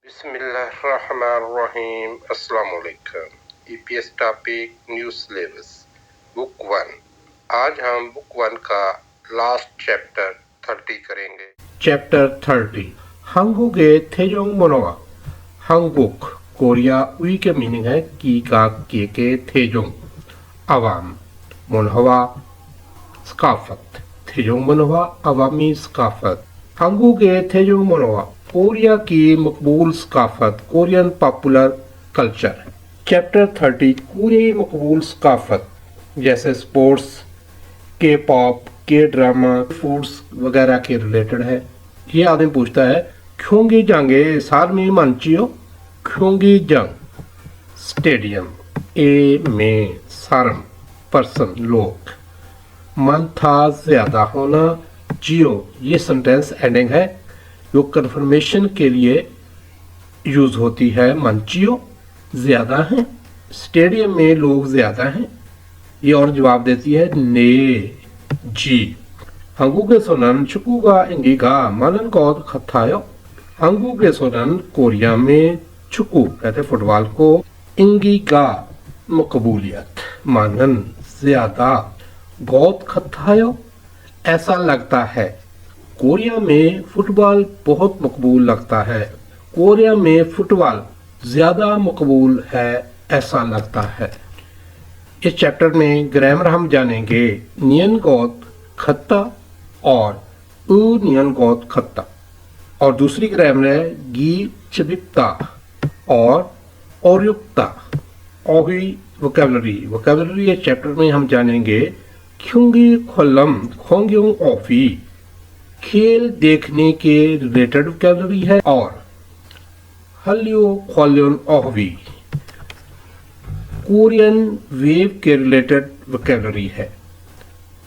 बिस्मिल्लाहिर्रहमानिर्रहीम। अस्सलाम वालेकुम। EPS topic new syllabus book 1। आज हम बुक 1 का लास्ट चैप्टर 30 करेंगे। चैप्टर 30 한국의 태종 문화와 한국 कोरिया उई के मीनिंग है की का के 태종 अवाम 문화와 스카프트 태종 문화와 अवामी 스काफत। 한국의 태종 문화와 कोरिया की मकबूल सकाफत कोरियन पॉपुलर कल्चर। चैप्टर 30 कोरियाई मकबूल सकाफत जैसे स्पोर्ट्स, के पॉप, के ड्रामा, फूड्स वगैरह के रिलेटेड है। ये आदमी पूछता है ख्योंगी जंगे सारमी मंचियो ख्योंगी जंग स्टेडियम ए में सारम पर्सन लोग मन था ज्यादा होना जियो ये सेंटेंस एंडिंग है जो कन्फर्मेशन के लिए यूज होती है। मंचियो ज्यादा है, स्टेडियम में लोग ज्यादा हैं। ये और जवाब देती है ने जी। 한국에서는 축구가 인기가 많은 것 같아요। 한국에서는 कोरिया में 축구 कहते फुटबॉल को इंगिगा मकबूलियत मानन ज्यादा बहुत खतायो ऐसा लगता है। कोरिया में फुटबॉल बहुत मकबूल लगता है। कोरिया में फुटबॉल ज्यादा मकबूल है ऐसा लगता है। इस चैप्टर में ग्रामर हम जानेंगे नियन गौत खत्ता और उ नियन गौत खत्ता और दूसरी ग्रामर है गी चबिप्ता और युक्ता ओही वोकैबुलरी। इस चैप्टर में हम जानेंगे ख्युंगी खोलम खोंग्योंग ऑफी खेल देखने के रिलेटेड वोकैबुलरी है और हल्यो खोलियन ऑहवी कोरियन वेव के रिलेटेड वोकैबुलरी है।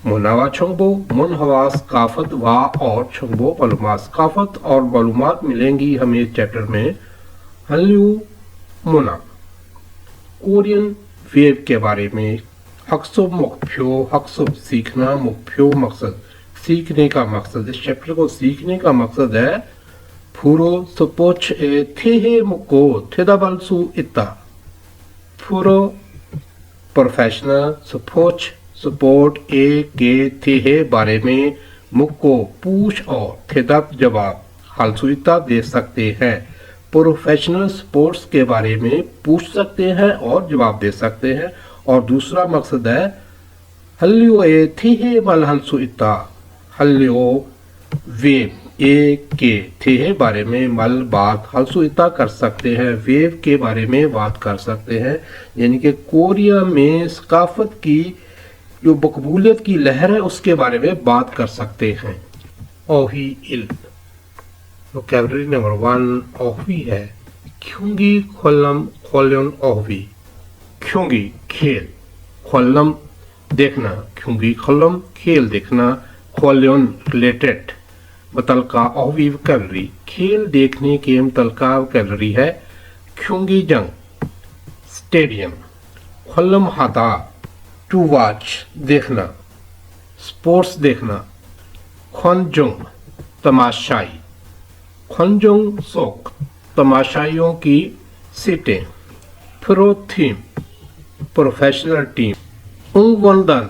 मुनावा छंगबो मुनहवा सकाफत वा और छंगबो मालूमात सकाफत और मालूमात मिलेंगी हमें इस चैप्टर में। हल्यो मुना कोरियन वेव के बारे में हक्सुब मुख्यो हक्सुब सीखना मुख्यो मकसद सीखने का मकसद। इस चैप्टर को सीखने का मकसद है फूरो सपोच थे मुको थेदाबलसु इत्ता फूरो प्रोफेशनल सपोच सपोर्ट ए के थे बारे में मुको पूछ और थेदाब जवाब हालसुइता दे सकते हैं। प्रोफेशनल स्पोर्ट्स के बारे में पूछ सकते हैं और जवाब दे सकते हैं। और दूसरा मकसद है हल्यो ए थे मल हलसुइता हल्यो वेव ए के थे बारे में मल बात हलसुइता कर सकते हैं। वेव के बारे में बात कर सकते हैं यानी कि कोरिया में सकाफत की जो मकबूलियत की लहर है उसके बारे में बात कर सकते हैं। ओही इल्म वोकैबुलरी नंबर 1 ओहवी है ख्युंगी खोलम खोलियन ओहवी। ख्युंगी खेल, खोलम देखना, ख्युंगी खोलम खेल देखना, खोलियन रिलेटेड मुतलका ओहवी वोकैबुलरी खेल देखने के मुतलका वोकैबुलरी है। ख्युंगी जंग स्टेडियम, खोलम हादा टू वॉच देखना, स्पोर्ट्स देखना, खोनजुंग तमाशाई, खोनजुंग सोक तमाशाइयों की सीटें, प्रो थीम प्रोफेशनल टीम, उंगवंदन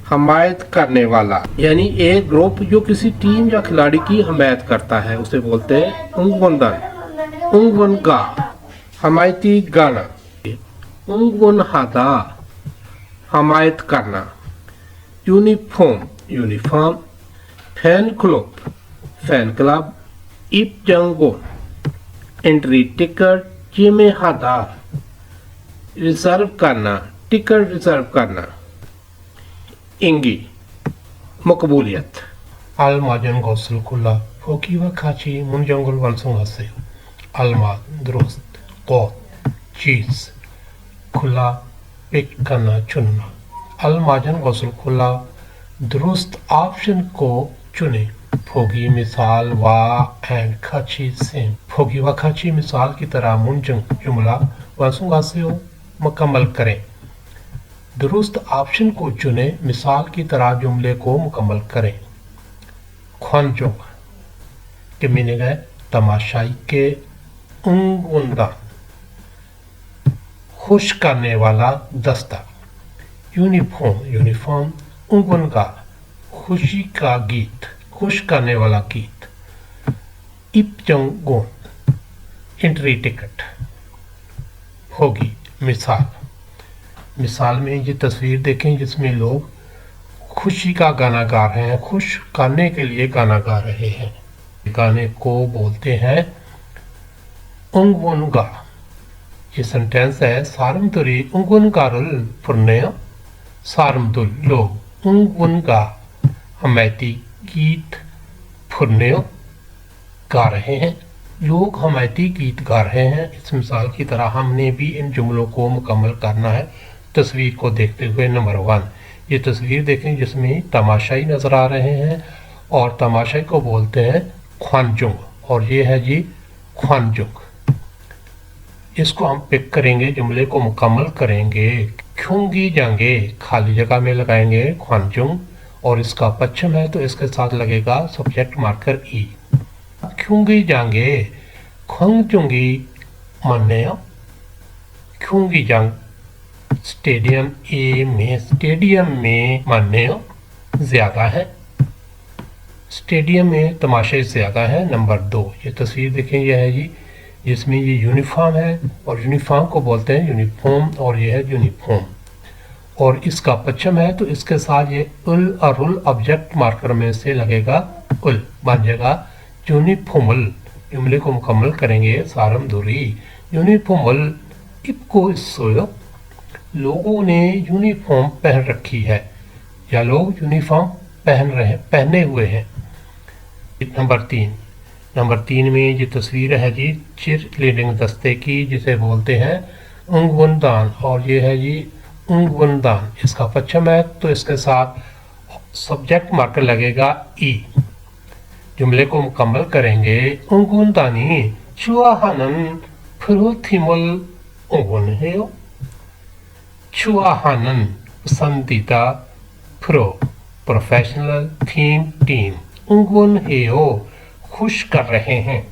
हमायत करने वाला यानी एक ग्रुप जो किसी टीम या खिलाड़ी की हमायत करता है उसे बोलते हैं उंगवंदन। उंगवनगा हमायती गाना, उंगवन हादा हमायत करना, यूनिफॉर्म, फैन क्लब, इप जंगो एंट्री टिकट, जिमे हादा रिजर्व करना, टिकट रिजर्व करना, इंगी मकबूलियत। अलमाजन गौसल खुला फोकीवा खाची मुनजंगल वंसों हसे अलमा दुरुस्त कौत चीज खुला पिक करना चुनना। अलमाजन गौसल खुला दुरुस्त ऑप्शन को चुने। फोगी मिसाल वा एंड खाची सेम फोगी व खाची मिसाल की तरह मुनजंग जुमला वंसों हसे मुकम्मल करें। दुरुस्त ऑप्शन को चुने मिसाल की तरह जुमले को मुकम्मल करें। ख्वानजोंग के मीनिंग है तमाशाई के उंगुंदा, खुश करने वाला दस्ता। Uniform, uniform. उंगुनगा, खुशी का गीत, खुश करने वाला गीत। इपजंगोन, एंट्री टिकट होगी। मिसाल, मिसाल में ये तस्वीर देखें जिसमें लोग खुशी का गाना गा रहे हैं, खुश करने के लिए गाना गा रहे हैं। गाने को बोलते हैं उंगवुनगा। ये सेंटेंस है सारमतुरी उंगवुनगारुल पुर्णय। सारमतुल लोग, उंगवुनगा हमायती गीत, पुर्णय गा रहे हैं। लोग हमायती गीत गा रहे हैं। इस मिसाल की तरह हमने भी इन जुमलों को मुकम्मल करना है तस्वीर को देखते हुए। नंबर 1, ये तस्वीर देखें जिसमें तमाशाई नज़र आ रहे हैं और तमाशाई को बोलते हैं ख्वानजुंग और ये है जी ख्वानजुंग। इसको हम पिक करेंगे, जुमले को मुकम्मल करेंगे। ख्यूंगी जाएंगे, खाली जगह में लगाएंगे ख्वानजुंग और इसका पश्चिम है तो इसके साथ लगेगा सब्जेक्ट मार्कर ई। ख्यूंगी जाएंगे, ख्वांगजुंगी मान्य। ख्यूंगी जांग स्टेडियम ए में, स्टेडियम में मान्य ज्यादा है, स्टेडियम में तमाशे ज्यादा है। नंबर 2, ये तस्वीर देखें, यह है जी जिसमें ये यूनिफॉर्म है और यूनिफॉर्म को बोलते हैं यूनिफॉर्म और ये है यूनिफॉर्म और इसका पश्चिम है तो इसके साथ ये उल और उल ऑब्जेक्ट मार्कर में से लगेगा उल, बन जाएगा यूनिफॉर्मल। जुमले को मुकम्मल करेंगे। सारम दूरी यूनिफॉर्मल इपको सोयो, लोगों ने यूनिफॉर्म पहन रखी है या लोग यूनिफॉर्म पहने हुए हैं। नंबर 3 में ये तस्वीर है जी चिर लीडिंग दस्ते की जिसे बोलते हैं उंगवुनदान और ये है जी उंगवुनदान। इसका पश्चिम है तो इसके साथ सब्जेक्ट मार्कर लगेगा ई। जुमले को मुकम्मल करेंगे। उंगवुनदानी चुआहानन फ्रुथिमुल उंगवन है। चुआहानन पसंदीदा, प्रो प्रोफेशनल, थीम टीम, उंगवन हेयो खुश कर रहे हैं।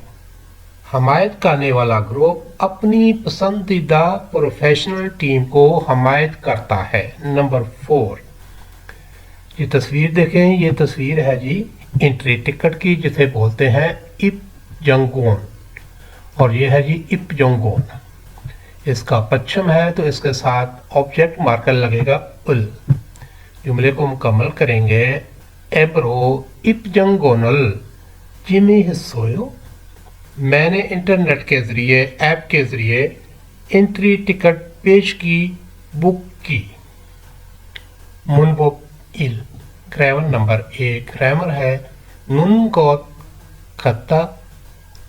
हमायत करने वाला ग्रुप अपनी पसंदीदा प्रोफेशनल टीम को हमायत करता है। नंबर 4, ये तस्वीर देखें, ये तस्वीर है जी एंट्री टिकट की जिसे बोलते हैं इप जंगोन और ये है जी इप जंगोन। इसका पश्चिम है तो इसके साथ ऑब्जेक्ट मार्कर लगेगा उल। जुमले को मुकम्मल करेंगे। एब्रो इप जंगोनल जिमी हिस्सोयो, मैंने इंटरनेट के ज़रिए, ऐप के ज़रिए एंट्री टिकट पेश की, बुक की। मुनबो इल, ग्रामर नंबर 1। ग्रामर है नुन गौत खत्ता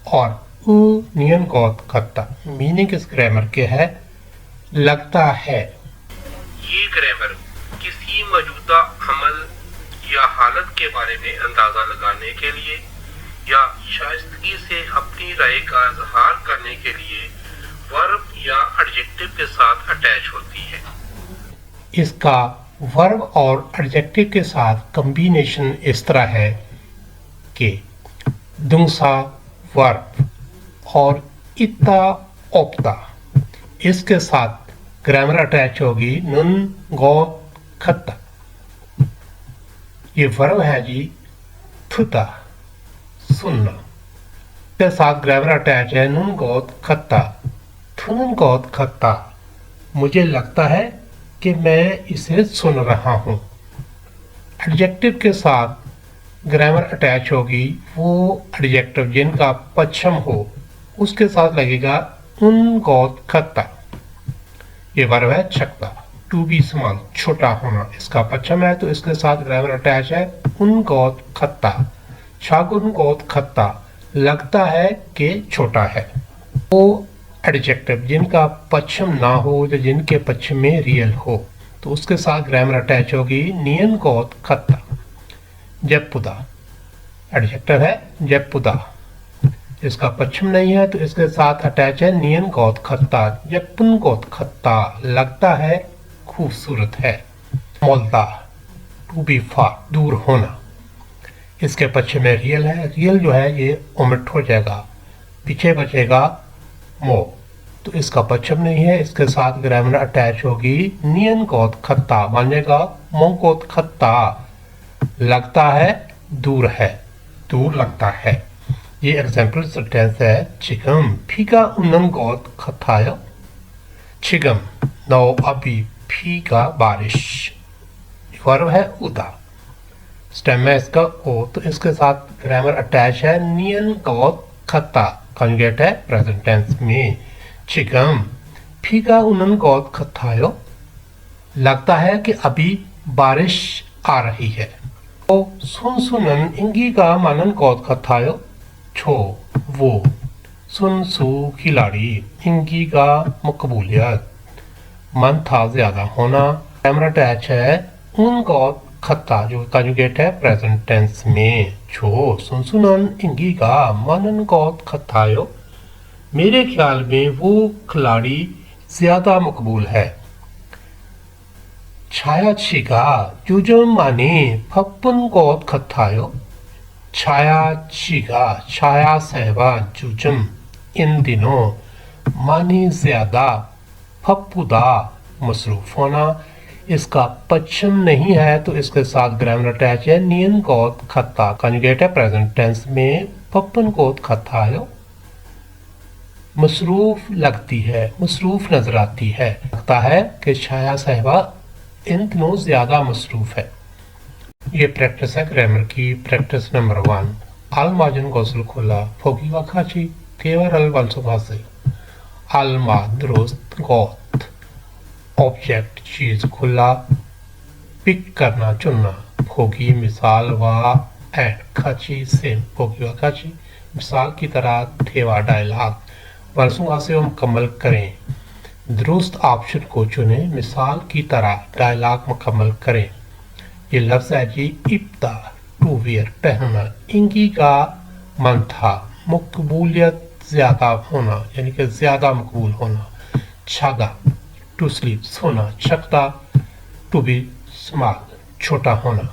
और उ नियन गौत खत्ता। मीनिंग इस ग्रामर के है लगता है। ये ग्रामर किसी मौजूदा अमल या हालत के बारे में अंदाजा लगाने के लिए या शाइस्तगी से अपनी राय का इजहार करने के लिए वर्ब या एडजेक्टिव के साथ अटैच होती है। इसका वर्ब और एडजेक्टिव के साथ कॉम्बिनेशन इस तरह है कि दुंसा वर्ब और इत्ता ओप्ता, इसके साथ ग्रामर अटैच होगी नुन गो खत्ता। ये वर्ब है जी थुता, सुनना, के साथ ग्रामर अटैच है नुन गोत खत्ता, थुन गोत खत्ता। मुझे लगता है कि मैं इसे सुन रहा हूँ। एडजेक्टिव के साथ ग्रामर अटैच होगी वो एडजेक्टिव जिनका पश्चिम हो, उसके साथ लगेगा उन गौत खत्ता। ये वर्ब है छक्ता, टू बी स्मॉल, छोटा होना। इसका पश्चिम है तो इसके साथ ग्रामर अटैच है उन गौत खत्ता। छागुन गौत खत्ता, लगता है कि छोटा है। वो एडजेक्टिव जिनका पश्चिम ना हो या जिनके पश्चिम में रियल हो तो उसके साथ ग्रामर अटैच होगी नियन गौत खत्ता। जयपुदा एडजेक्टिव है जयपुदा, इसका पश्चिम नहीं है तो इसके साथ अटैच है नियन गौत खत्ता। जयपुन गौत खत्ता, लगता है खूबसूरत है। मोलता, टू बी फार, दूर होना। इसके पश्चिम में रियल है, रियल जो है ये ओमिट हो जाएगा, पीछे बचेगा मो। तो इसका पश्चिम नहीं है, इसके साथ ग्रामर अटैच होगी नियन कोत खत्ता, बन जाएगा मोंकोत खत्ता, लगता है दूर है, दूर लगता है। ये एग्जाम्पल सेंटेंस है। 지금 비가 오는 것 같아요. 지금 नो अभी 비가 बारिश, वर्ब है उदा, स्टेम है इसका ओ, तो इसके साथ ग्रामर अटैच है नियन कोत खत्ता, कॉन्जुगेट है प्रेजेंट टेंस में। 지금 비가 오는 것 같아요, लगता है कि अभी बारिश आ रही है। तो 순수는 인기가 많은 것 같아요. छो वो, सुनसु खिलाड़ी, इंकीगा मकबूलियत, मन था ज्यादा होना। कैमरा अटैच है उनको खत्ता, जो कॉन्जुगेट है प्रेजेंट टेंस में। छो सुनसुनन इंकीगा मनन को खत्तायो, मेरे ख्याल में वो खिलाड़ी ज्यादा मकबूल है। छाया치가 요즘 많이 바쁜 것 같아요. छाया치가 छाया सहबा जुजम इन दिनों, मानी ज्यादा, फप्पुदा मसरूफ होना। इसका पश्चिम नहीं है, तो इसके साथ ग्रामर अटैच है नियन कोत खत्ता, कॉन्जुगेट है प्रेजेंट टेंस में। पप्पन कोत खत्तायो, मसरूफ लगती है, मसरूफ नजर आती है, लगता है कि छाया सहबा इन दिनों ज्यादा मसरूफ है। ये प्रैक्टिस है ग्रामर की। प्रैक्टिस नंबर 1, आलमाजन गौसल खोला फोगी वाखाची केवर अल वालसुभासे। आलमा दुरुस्त, गौत ऑब्जेक्ट चीज, खुला पिक करना चुनना, फोगी मिसाल वा एंड, खाची सेम, फोगी वाखाची मिसाल की तरह, थेवा डायलॉग वालसुभासे को मुकम्मल करें। दुरुस्त ऑप्शन को चुनें, मिसाल की तरह डायलॉग मुकम्मल करें। ये लफ्ज है जी इब्ता, टू वियर पहनना, इंगी का मन था, मकबूलियत ज्यादा होना, यानी कि ज्यादा मकबूल होना। छागा टू स्लीप, सोना। छकता टू बी स्मॉल, छोटा होना।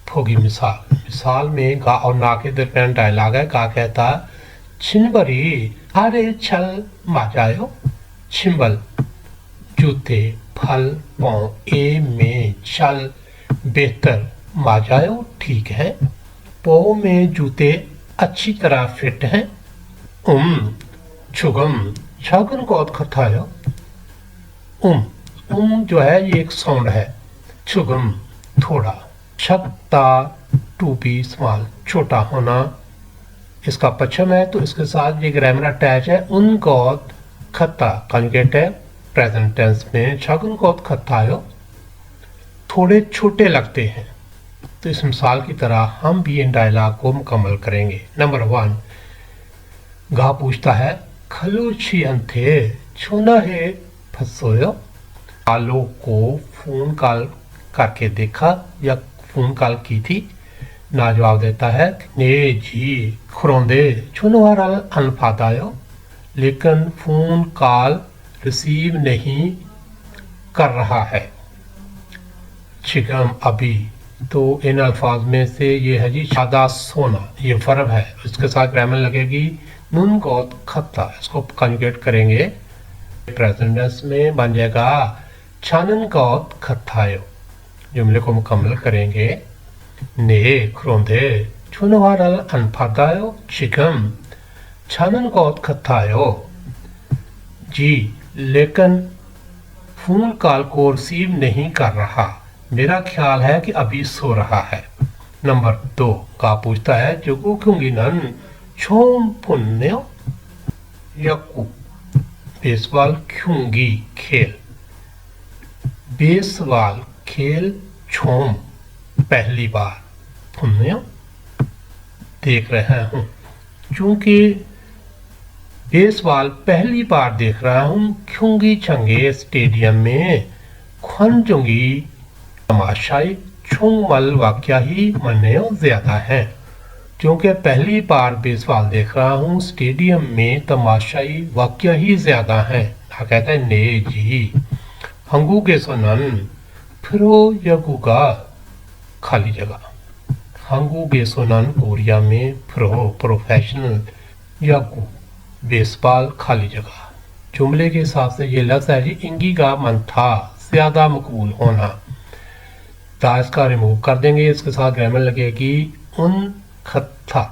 फोगी मिसाल, मिसाल में गा और ना के दरमियान डायलॉग है। गा कहता छिनबरी हारे छल माजायो, छिम्बल जूते, फल पाँव, ए में छल बेहतर, माजायो ठीक है, पाँव में जूते अच्छी तरह फिट हैं। छुगम छगन को खतायो, जो है ये एक साउंड है। छुगम थोड़ा, छकता टू बी स्मॉल, छोटा होना। इसका पश्चिम है, तो इसके साथ ये ग्रामर अटैच है उनको खत्ता, कॉन्जुगेट है प्रेजेंट टेंस में। छगन को खतायो, थोड़े छोटे लगते हैं। तो इस मिसाल की तरह हम भी इन डायलॉग को मुकम्मल करेंगे। नंबर 1, गा पूछता है खलूची अंथे छूना है फसोयो। आलो को फोन कॉल करके देखा या फोन कॉल की थी। ना जवाब देता है ने जी खुरोंदे छुनवार अनफादायो, लेकिन फोन कॉल रिसीव नहीं कर रहा है। छिगम अभी, तो इन अल्फाज में से ये है जी शादा सोना, ये वर्ब है, इसके साथ ग्रामर लगेगी नून गौत खत्ता, इसको कॉन्जुगेट करेंगे प्रेजेंट टेंस में, बन जाएगा छानन गौत खत्तायो। जुमले को मुकम्मल करेंगे। ने खुरोंदे छुनवारल अनफादायो, छिगम छानन गौत खत्तायो। जी लेकिन फोन कॉल को रिसीव नहीं कर रहा, मेरा ख्याल है कि अभी सो रहा है। नंबर 2, का पूछता है जोगो क्योंगी नन छोम पुण्यो यकु, बेसबॉल क्योंगी खेल, बेसबॉल खेल छोम पहली बार, पुण्यो देख रहा हूँ, चूंकि बेसबॉल पहली बार देख रहा हूँ। क्योंगी चंगे स्टेडियम में खनजुंगी तमाशाई छुंगमल वाक्या ही मन्ने ज्यादा है। क्योंकि पहली बार बेसबॉल देख रहा हूँ, स्टेडियम में तमाशाई वाक्या ही ज्यादा है। कहता है ने जी हंगू के सोनन फिरो यगुगा, खाली जगह। हंगू के सोनन कोरिया में फिरो प्रोफेशनल, यगु बेसबॉल खाली जगह। जुमले के हिसाब से ये लफ्ज़ है जी इंगी का मन था ज़्यादा मकबूल होना। दास का रिमूव कर देंगे, इसके साथ ग्रामर लगेगी उन खत्था।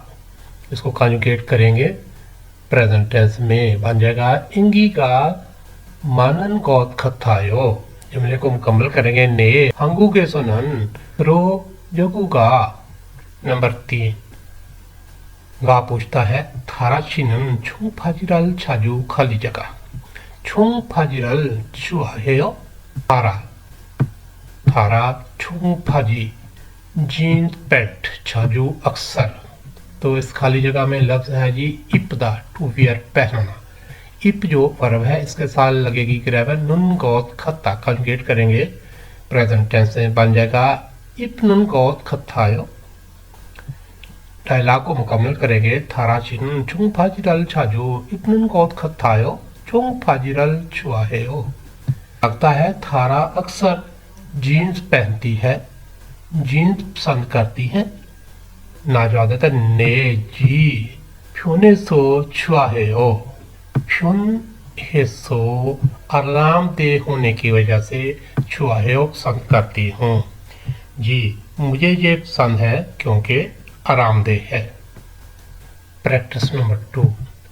इसको कॉन्जुगेट करेंगे प्रेजेंट टेंस में, बन जाएगा इंगी का मानन गौत खत्थायो। जुमले को मुकम्मल करेंगे ने हंगू के सुनन रो जोगुगा। नंबर 3 गा पूछता है थारा चिनन छुंग फाजिरल छाजू खाली जगह। छुंग फाजिरल छुआहेयो थारा। थारा छुंग फाजी जीन्स पैंट छाजू अक्सर। तो इस खाली जगह में लफ्ज है जी इपदा टू वियर पहनना। इप जो वर्ब है इसके साथ लगेगी ग्रेवर नुन गौत खत्ता। कॉन्जुगेट करेंगे प्रेजेंट टेंस में, बन जाएगा इप नुन गौत खत्तायो। डायलॉग को मुकम्मल करेंगे थारा चिन छुंग फाजिरल छाजू इप नुन गौत खत्तायो छुंग फाजिरल छुआहेयो। लगता है थारा अक्सर जीन्स पहनती है, जीन्स पसंद करती है। ना ज्यादातर ने जी फ्यूने सो छुआहेयो। फ्यून हेसो आरामदेह होने की वजह से छुआहेयो पसंद करती हूँ। जी मुझे ये पसंद है क्योंकि आरामदेह है। प्रैक्टिस नंबर 2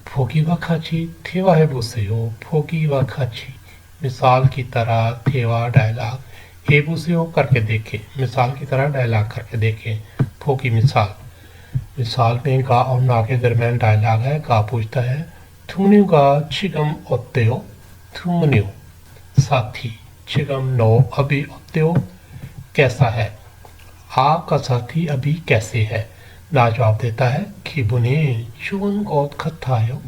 फोगी व खाची थेवा है बुसेयो फोगी व खाची। मिसाल की तरह थेवा डायलॉग ए बुसेयो करके देखें। मिसाल की तरह डायलॉग करके देखें। फोगी मिसाल में गा और ना के दरमियान डायलॉग है। गा पूछता है थुमन्यू गा चिगम ओत्तेयो। थुमन्यू साथी, चिगम नो अभी ओत्तेयो कैसा है। आपका साथी अभी कैसे है। ना जवाब देता है खिबुने चुन गौत खत्तायो।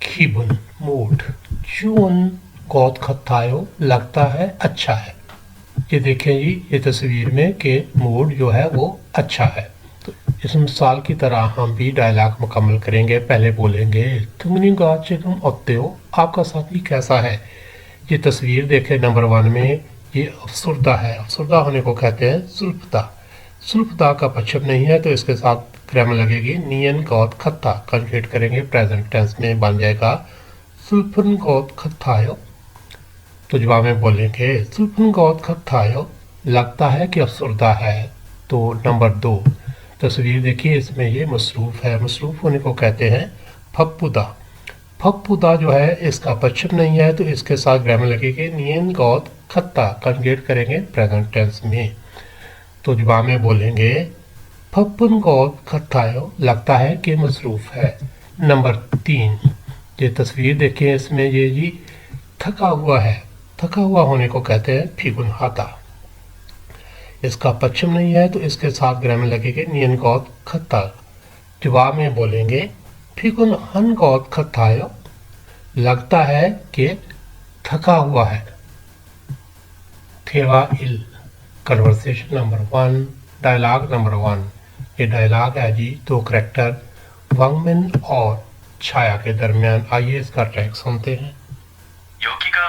खिबुन मूड, चुन गौत खत्तायो लगता है अच्छा है। ये देखें जी ये तस्वीर में कि मूड जो है वो अच्छा है। तो इस मिसाल की तरह हम भी डायलॉग मुकम्मल करेंगे। पहले बोलेंगे तुमने गा चिकम ओत्तेयो, आपका साथी कैसा है। ये तस्वीर देखें नंबर 1 में, ये अफसरदा है। अफसरदा होने को कहते हैं सुल्फदा। सुल्फदा का पश्चिम नहीं है तो इसके साथ ग्रामर लगेगी नियन गौत खत्ता। कन्वर्ट करेंगे प्रेजेंट टेंस में, बन जाएगा सुल्फन गौत खत्तायो। तो जवाब में बोलेंगे सुल्फन गौत खत्तायो लगता है कि अफसरदा है। तो नंबर 2 तस्वीर देखिए, इसमें ये मसरूफ़ है। मसरूफ़ होने को कहते हैं फप्पुदा। फप्पुदा जो है इसका पश्चिम नहीं है तो इसके साथ ग्रामर लगेगी नियन गौत खत्ता। कन्वर्ट करेंगे प्रेजेंट टेंस में। तो जवाब में बोलेंगे फप्पुन गौत खत्तायो लगता है कि मसरूफ़ है। नंबर 3 ये तस्वीर देखिए, इसमें ये जी थका हुआ है। थका हुआ होने को कहते हैं फिगुन हाथा। इसका पश्चिम नहीं है तो इसके साथ ग्रामर लगेंगे नियन गौत खत्ता। जवाब में बोलेंगे फिगुन हन गौत खत्तायो लगता है कि थका हुआ है। थेवा इल कन्वर्सेशन नंबर 1 डायलॉग नंबर 1। ये डायलॉग है जी 2 करैक्टर वांगमिन और छाया के दरमियान। आइए इसका ट्रैक सुनते हैं। 여기가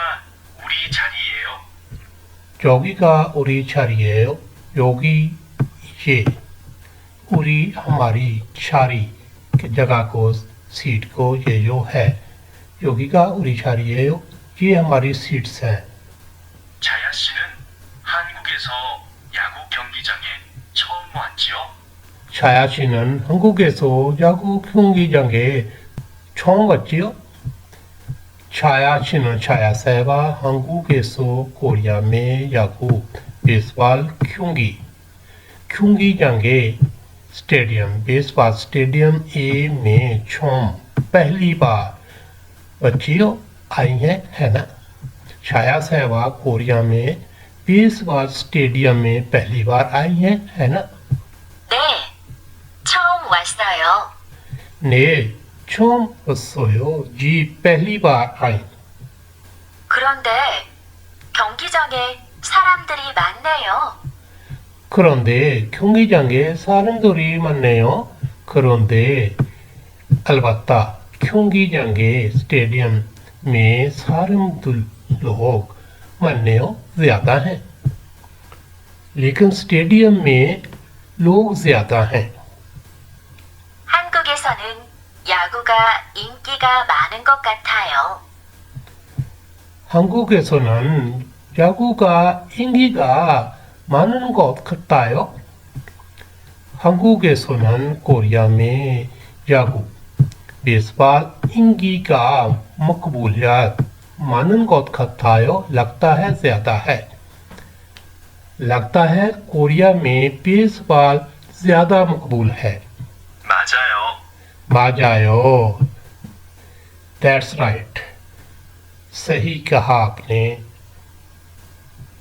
우리 자리예요. योगिका उरी छारिये। योगी ये उरी हमारी छारी की जगह को सीट को ये जो है। योगिका उरी छारिये ये हमारी सीट्स हैं। 자야 씨는 한국에서 야구 경기장에 처음 왔지요. छाया 씨는 한국에서 야구 경기장에 처음 왔지요. छाया 씨는 छाया 사회가 한국에서 कोरिया में 야구 बेसबॉल 경기장에 स्टेडियम बेसबॉल स्टेडियम ए में छोम पहली बार बच्चियों आई है ना। छाया सहवाग कोरिया में बेसबॉल स्टेडियम में पहली बार आई है ना। 네, 처음 왔어요. ने 처음 왔어요। जी पहली बार आई। 그런데 경기장에 사람들이 많네요. 그런데 경기장에 사람들이 많네요. 그런데 अलबत्ता 경기장에 स्टेडियम में सारे लोग मान्य ज्यादा हैं। लेकिन स्टेडियम में लोग ज्यादा हैं। 한국에서는 야구가 야구가 인기가 많은 것 같아요. 한국에서는 야구가 인기가 많은 것 같아요. 한국에서는 कोरिया में 야구, बेसबॉल इंगि가 मकबूलियत 많은 것 같아요. लगता है ज्यादा है. लगता है कोरिया में बेसबॉल ज्यादा मकबूल है. 맞아요. 맞아요. That's right. सही कहा आपने.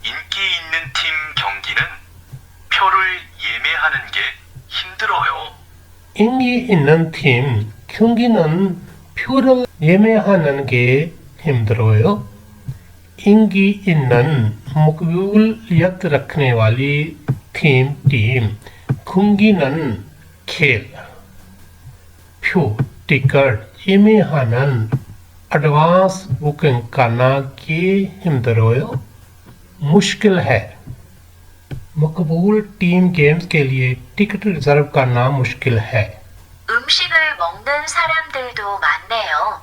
인기 있는 팀 경기는 표를 예매하는 게 힘들어요. 인기 있는 팀 경기는 표를 예매하는 게 힘들어요. इंगी इन्नन मकबूलियत रखने वाली टीम खुंगिनन खेल प्यो टिकट 예매하는 एडवांस बुकिंग करना के 힘들어요. मुश्किल है. मकबूल टीम गेम्स के लिए टिकट रिजर्व करना मुश्किल है. 음식을 먹는 사람들도 많네요.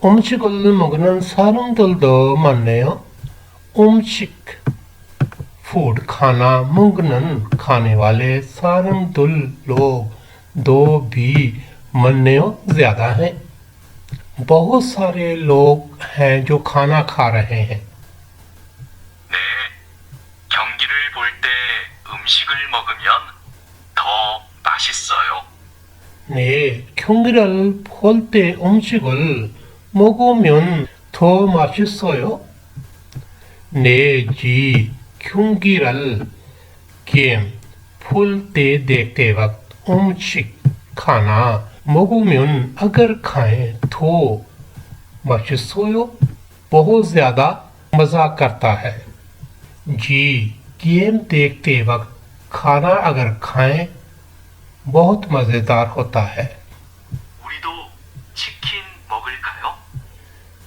음식을 먹는 사람들도 많네요. 음식 फूड खाना 먹는 खाने वाले सारमदुल लोग दो भी मन्नेओ ज्यादा हैं. बहुत सारे लोग हैं जो खाना खा रहे हैं. 네, 경기를 볼 때 음식을 먹으면 더 맛있어요. 네, 경기를 볼 때 음식을 먹으면 더 맛있어요. 네, जी 경기를 गेम 볼 때 देखते वक्त 음식 खाना 먹으면 अगर खाएं तो 맛있어요. बहुत ज्यादा मजा करता है. जी गेम देखते वक्त खाना अगर खाएं बहुत मजेदार होता है. 우리도 치킨 먹을까요?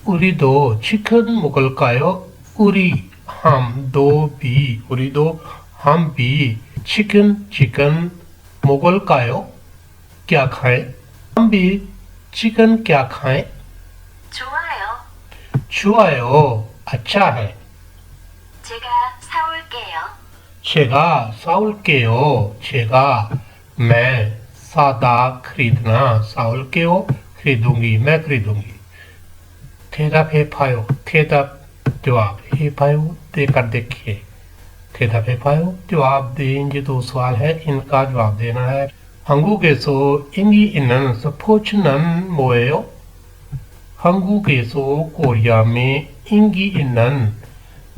우리도 치킨 먹을까요? 우리 हम दो भी 우리도 हम भी चिकन 먹을까요? क्या खाएं? हम भी चिकन क्या खाएं? 좋아요. 좋아요. अच्छा है. 제가 사올게요. 제가 사올게요. 제가 मैं सादा खरीदना 사올게요. खरीदूंगी मैं खरीदूंगी. 대답 해봐요. 대답 जवाब 해봐요. देकर देखिए. 대답 해봐요. जवाब देंगे दो सवाल है. इनका जवाब देना है. 한국에서 인기 있는 스포츠는 뭐예요? 한국에서 कोरिया में इंगी इन्नन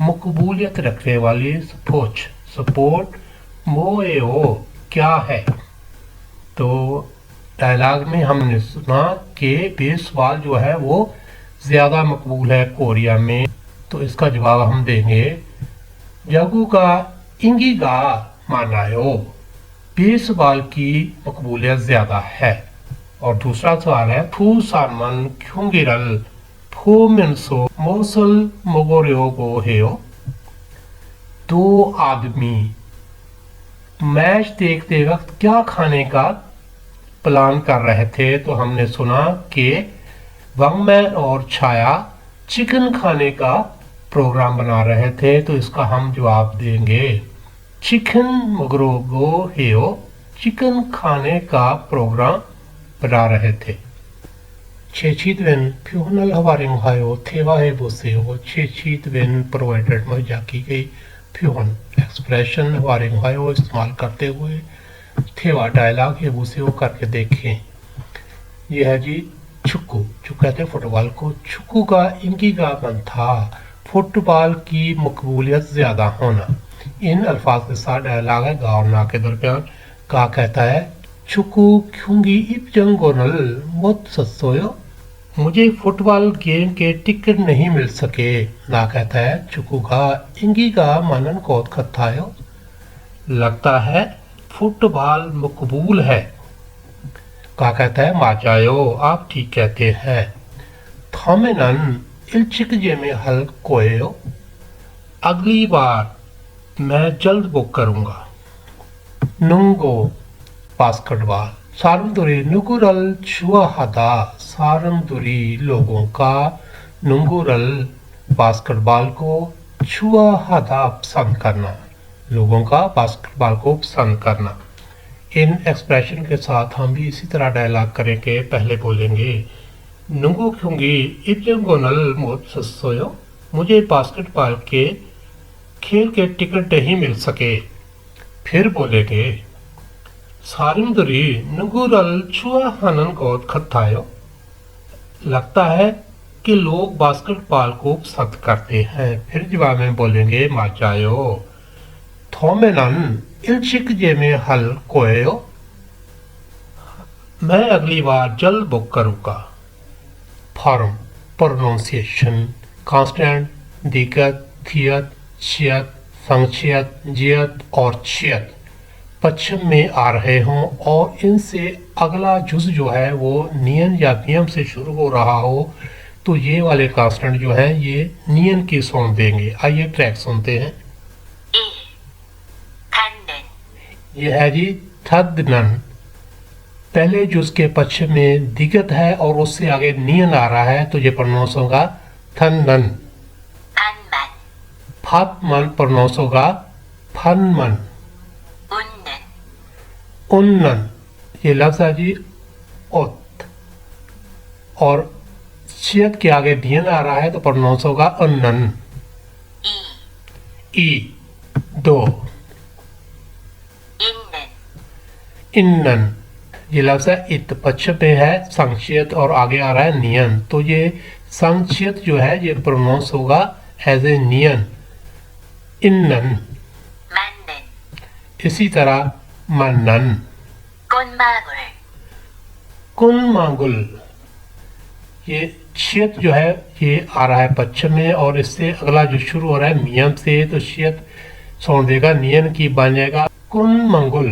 मकबूलियत रखने वाली स्पोर्ट मोएओ क्या है? तो डायलॉग में हमने सुना कि बेसबॉल जो है वो ज़्यादा मकबूल है कोरिया में. तो इसका जवाब हम देंगे यागुगा इंगिगा मानायो. बेसबॉल की मकबूलियत ज़्यादा है. और दूसरा सवाल है फू सारमन क्योंगिरल फू मिनसो मोसल मोगोरियो गो हेयो. दो आदमी मैच देखते वक्त क्या खाने का प्लान कर रहे थे. तो हमने सुना कि वंगमैन और छाया चिकन खाने का प्रोग्राम बना रहे थे. तो इसका हम जवाब देंगे चिकन मगरोगो हेयो. चिकन खाने का प्रोग्राम बना रहे थे. chechidwen 표현을 활용하여 대화해 보세요. chechidwen प्रोवाइडेड मुहैया की गई 표현 एक्सप्रेशन 활용하여 इस्तेमाल करते हुए 대화 डायलॉग है बोसेओ करके देखें. यह है जी 축구. जो कहते हैं फुटबॉल को. 축구 का इंगिगा मन था फुटबॉल की मकबूलियत ज्यादा होना. इन अल्फाज के साथ डायलॉग है गाँव ना के दरमियान. का कहता है 축구 경기 입장권을 못 샀어요. मुझे फुटबॉल गेम के टिकट नहीं मिल सके. ना कहता है 축구가 인기가 많은 것 같아요. लगता है फुटबॉल मकबूल है. का कहता है 맞아요. आप ठीक कहते हैं. 다음에는 일찍 예매할 거예요. अगली बार मैं जल्द बुक करूंगा. नुंगो बास्केटबॉल. 사람들이 누구를 좋아하다 सारंगदुरी लोगों का नुंगुरल बास्केटबॉल को छुआ हाथा पसंद करना, लोगों का बास्केटबॉल को पसंद करना। इन एक्सप्रेशन के साथ हम भी इसी तरह डायलॉग करेंगे। पहले बोलेंगे नुंगू क्योंगी इप्यंगोनल मोत सस्सोयो, मुझे बास्केटबॉल के खेल के टिकट नहीं मिल सके। फिर बोलेंगे सारिमदुरी नुंगुरल छुआ हनन गोद खत्तायो, लगता है कि लोग बास्केटबॉल को पसंद करते हैं। फिर जवाब में बोलेंगे माचायो थोमेनन इल्चिक जे में हल कोयो, मैं अगली बार जल्द बुक करूँगा। फॉर्म प्रोनाउंसिएशन कांस्टेंट दिक्कत थियत छियत संक्षियत जियत और छियत पश्चिम में आ रहे हों और इनसे अगला जुज जो है वो नियन या नियम से शुरू हो रहा हो तो ये वाले कांस्टेंट जो है ये नियन की साउंड देंगे। आइए ट्रैक सुनते हैं। 이, 닿는, ये है जी थदनन, पहले जुज के पश्चिम में दिगत है और उससे आगे नियन आ रहा है तो ये प्रोनाउंस होगा थनन। 반만, फातमन प्रोनाउंस होगा फनमन। 웃는, उन्नन, ये लफ्ज है जी उत, और छियत के आगे नियन आ रहा है तो प्रोनाउंस होगा उन्नन। 이, ई दो। 있는, इन्नन, ये लफ्ज है इत, पश्चिम में है संक्षिप्त और आगे आ रहा है नियन, तो ये संक्षिप्त जो है ये प्रोनाउंस होगा एज ए नियन इन्नन। 맞는, इसी तरह मन्नन। 꽃망울, कुन मांगुल, ये छियत जो है ये आ रहा है पश्चिम में और इससे अगला जो शुरू हो रहा है नियम से तो छियत साउंड देगा नियन की बन जाएगा कुन मंगुल।